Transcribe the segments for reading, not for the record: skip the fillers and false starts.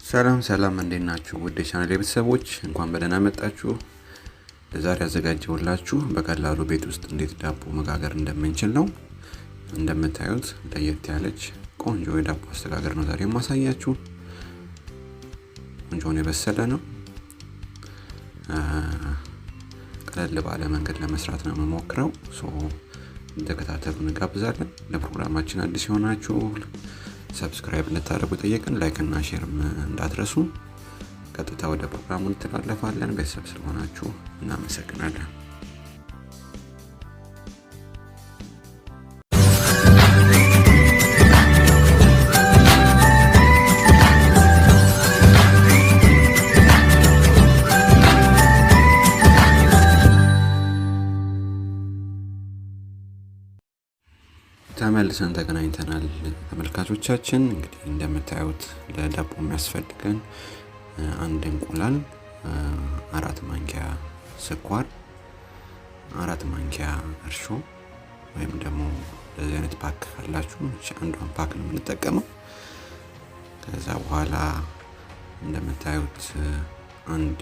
ሰላም እንዴት ናችሁ? ውድ የቻናሌ ቤተሰቦች እንኳን በደህና መጣችሁ። ለዛሬ ያዘጋጀሁላችሁ በቀላሉ ቤት ውስጥ እንዴት ዳቦ መጋገር እንደምንችል ነው። እንደምታዩት ለየት ያለች ቆንጆ የዳቦ አስተጋገር ነው ዛሬ የማሳያችሁ። ቆንጆ ነው፣ የበሰለ ነው። ቀለል ባለ መንገድ ለመስራት ነው የምሞክረው። ተከታተሉን እንጋብዛለን። ለፕሮግራማችን አዲስ የሆናችሁ ሰብስክራይብ እንድታደርጉ ጠየቅን። ላይክ እና ሼር እንዳትረሱ። ቀጥታ ወደ ፕሮግራሙ እንተላለፋለን። ቤተሰብ ስለሆናችሁ እናመሰግናለን። ተመልሰን ተገናኝተናል ተመልካቾቻችን። እንግዲህ እንደምታዩት ለዳቦ የሚያስፈልገን አንድ እንቁላል፣ 4 ማንኪያ ስኳር፣ 4 ማንኪያ እርሾ ወይም ደግሞ ለዚህ አይነት ፓክ ካላችሁ አንዷን ፓክ ነው የምንጠቀመው። ከዛ በኋላ እንደምታዩት አንድ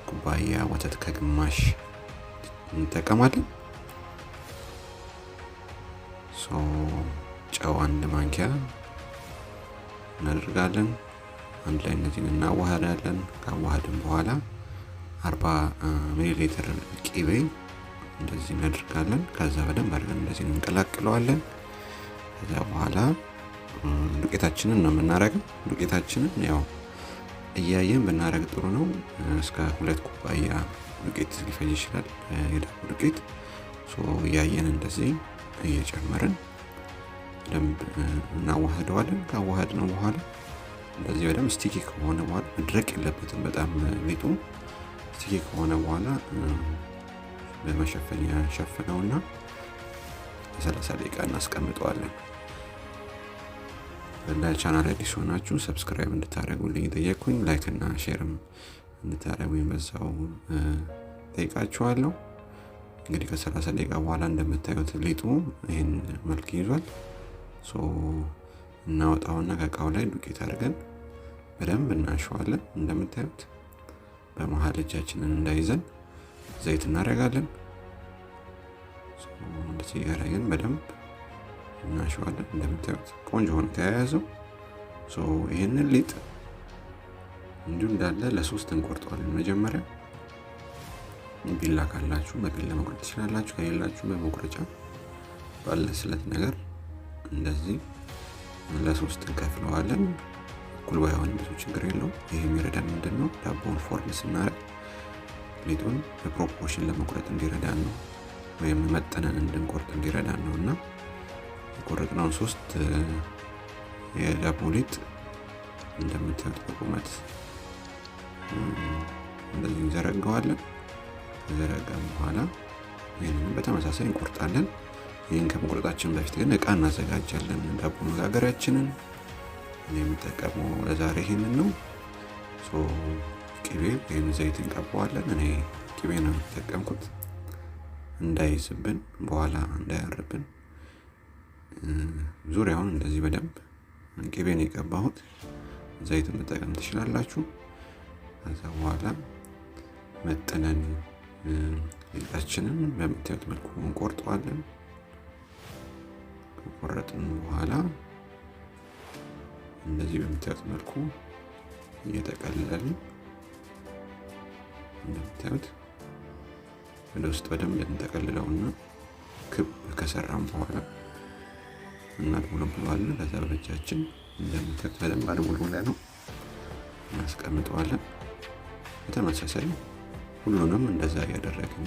ኩባያ ወተት ከግማሽ እንጠቀማለን። ጨው 1 ማንኪያ እናደርጋለን። አንድ ላይ እነዚህን እናዋሃዳለን። ካዋሃድን በኋላ 40 ሚሊ ሊትር ቅቤ እንደዚህ እናደርጋለን። ከዛ በደንብ አድርገን እንደዚህ እንቀላቅለዋለን። ከዛ በኋላ ዱቄታችንን ነው የምናደርገው። ዱቄታችንን ያው እያየን ብናደርግ ጥሩ ነው። እስከ 2 ኩባያ ዱቄት ሊፈጅ ይችላል የዳቦ ዱቄት። እያየን እንደዚህ እየጨመርን በደንብ እናዋህደዋለን። ካዋሃድነው በኋላ እንደዚህ በደንብ ስቲኪ ከሆነ በኋላ መድረቅ የለበትም። በጣም ሊጡ ስቲኪ ከሆነ በኋላ በመሸፈኛ ሸፍነውና ለ30 ደቂቃ እናስቀምጠዋለን። ለቻናሌ አዲስ ሆናችሁ ሰብስክራይብ እንድታደርጉልኝ ጠየቅኩኝ። ላይክ እና ሼርም እንድታደርጉኝ በዛው ጠይቃችኋለሁ። እንግዲህ ከ30 ደቂቃ በኋላ እንደምታዩት ሊጡ ይሄን መልክ ይዟል። እናወጣውና ከእቃው ላይ ዱቄት አድርገን በደንብ እናሸዋለን። እንደምታዩት በመሃል እጃችንን እንዳይዘን ዘይት እናደርጋለን። እንደዚህ ያደረግን በደንብ እናሸዋለን። እንደምታዩት ቆንጆ ሆኖ ተያያዘው። ይሄንን ሊጥ እንዲሁ እንዳለ ለ3 እንቆርጠዋለን። መጀመሪያ ቢላ ካላችሁ በቢላ መቁረጥ ትችላላችሁ። ከሌላችሁ በመቁረጫ ባለ ስለት ነገር እንደዚህ ለ3 እንከፍለዋለን። እኩል ባይሆን ብዙ ችግር የለውም። ይሄ የሚረዳን ምንድነው ዳቦውን ፎርም ስናደርግ ሊጡን በፕሮፖርሽን ለመቁረጥ እንዲረዳን ነው፣ ወይም መጠነን እንድንቆርጥ እንዲረዳን ነው። እና የቆረጥነውን 3 የዳቦ ሊጥ እንደምታዩት በቁመት እንደዚህ እንዘረጋዋለን። ከዘረጋን በኋላ ይህንን በተመሳሳይ እንቆርጣለን። ይህን ከመቁረጣችን በፊት ግን እቃ እናዘጋጃለን። ዳቦ መጋገሪያችንን የምንጠቀመው ለዛሬ ይሄንን ነው። ቅቤ ወይም ዘይት እንቀባዋለን። እኔ ቅቤ ነው የተጠቀምኩት እንዳይዝብን፣ በኋላ እንዳያርብን። ዙሪያውን እንደዚህ በደንብ ቅቤ ነው የቀባሁት። ዘይት መጠቀም ትችላላችሁ። ከዛ በኋላ መጠነን ሊጣችንን በምታዩት መልኩ እንቆርጠዋለን። ከቆረጥን በኋላ እንደዚህ በምታዩት መልኩ እየጠቀለልን እንደምታዩት ወደ ውስጥ በደንብ እንጠቀልለውና ክብ ከሰራም በኋላ እናድሙለዋለን። ከዛ በእጃችን እንደምታዩት በደንብ አድሙለውላ ነው እናስቀምጠዋለን። በተመሳሳይ ሁሉንም እንደዛ ያደረግን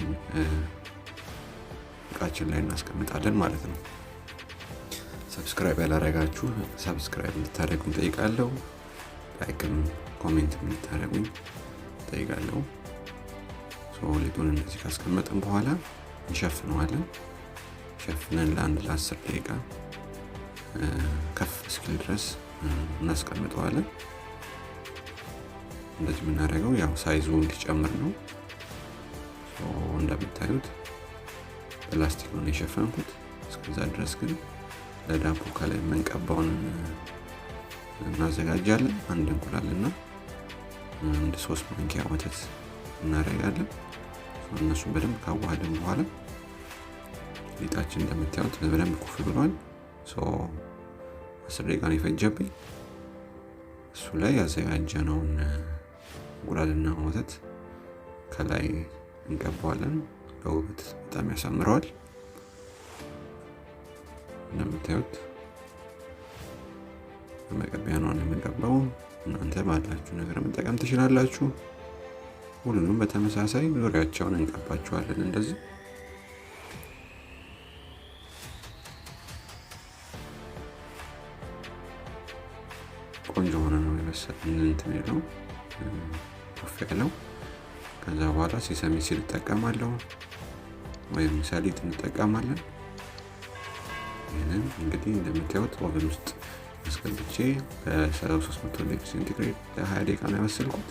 እቃችን ላይ እናስቀምጣለን ማለት ነው። ሰብስክራይብ ያላደረጋችሁ ሰብስክራይብ እንድታደርጉኝ ጠይቃለሁ። ላይክም ኮሜንት እንድታደርጉኝ ጠይቃለሁ። ሊጡን እንደዚህ ካስቀመጥን በኋላ እንሸፍነዋለን። ሸፍነን ለ10 ደቂቃ ከፍ እስኪል ድረስ እናስቀምጠዋለን። እንደዚህ የምናደርገው ያው ሳይዙ እንዲጨምር ነው። እንደምታዩት ፕላስቲክ ነው የሸፈንኩት። እስከዛ ድረስ ግን ለዳቦ ከላይ የምንቀባውን እናዘጋጃለን። አንድ እንቁላልና አንድ 3 ማንኪያ ወተት እናደርጋለን። እነሱ በደንብ ካዋሃድን በኋላ ሊጣችን እንደምታዩት በደንብ ኩፍ ብሏል። 10 ደቂቃ ነው የፈጀብኝ። እሱ ላይ ያዘጋጀነውን እንቁላልና ወተት ከላይ እንቀባዋለን። ለውበት በጣም ያሳምረዋል። እንደምታዩት በመቀቢያ ነው የምንቀባው። እናንተ ባላችሁ ነገር መጠቀም ትችላላችሁ። ሁሉንም በተመሳሳይ ዙሪያቸውን እንቀባቸዋለን። እንደዚህ ቆንጆ ሆነ ነው የመሰለን እንትን ነው ኩፍ ያለው። ከዛ በኋላ ሴሰሚ ሲድ እንጠቀማለሁ ወይም ሰሊጥ እንጠቀማለን። ይሄንን እንግዲህ እንደምታዩት ኦቨን ውስጥ አስገብቼ በ300 ዲግሪ ሴንቲግሬድ ለ20 ደቂቃ ነው ያበሰልኩት።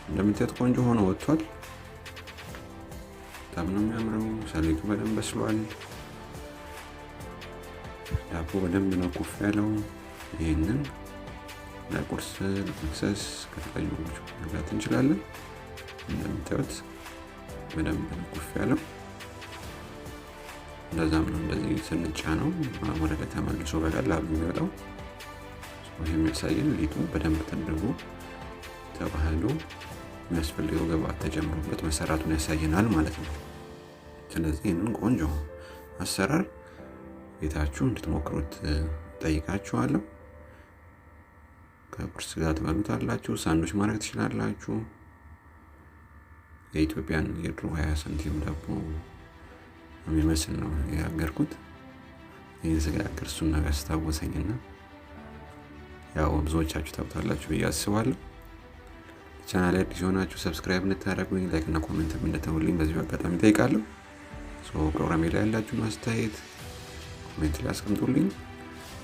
እንደምታዩት ቆንጆ ሆኖ ወጥቷል። በጣም ነው የሚያምረው። ሰሊጡ በደንብ በስሏል። ዳቦ በደንብ ነው ኩፍ ያለው። ይሄንን ለቁርስ ለመክሰስ ከተለያዩ ምግቦች መብላት እንችላለን። እንደምታዩት በደንብ ነው ኩፍ ያለው። እንደዛም ነው እንደዚህ ስንጫነው ወደ ላይ ተመልሶ በቀላሉ የሚወጣው። ይሄ የሚያሳየን ሊጡ በደንብ ተደርጎ ተዋህዶ የሚያስፈልገው ግብአት ተጨምሮበት መሰራቱን ያሳየናል ማለት ነው። ስለዚህ ይህንን ቆንጆ አሰራር ቤታችሁ እንድትሞክሩት ጠይቃችኋለሁ። ከቁርስ ጋር ትበሉታላችሁ። ሳንዱች ማድረግ ትችላላችሁ። የኢትዮጵያን የድሮ 20 ሳንቲም ዳቦ የሚመስል ነው የጋገርኩት። ይህን ስጋግር እሱን ነገር አስታወሰኝና ያው ብዙዎቻችሁ ታውቁታላችሁ ብዬ አስባለሁ። ቻናሌ አዲስ ሆናችሁ ሰብስክራይብ እንድታደርጉኝ፣ ላይክ እና ኮሜንት እንድትተውልኝ በዚሁ አጋጣሚ ጠይቃለሁ። ፕሮግራሜ ላይ ያላችሁን አስተያየት ኮሜንት ላይ አስቀምጡልኝ።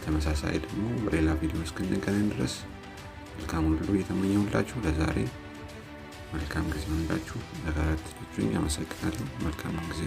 ተመሳሳይ ደግሞ በሌላ ቪዲዮ እስክንገናኝ ድረስ መልካም ሁሉ እየተመኘሁላችሁ ለዛሬ መልካም ጊዜ ይሁንላችሁ። ለተከታተላችሁኝ አመሰግናለሁ። መልካም ጊዜ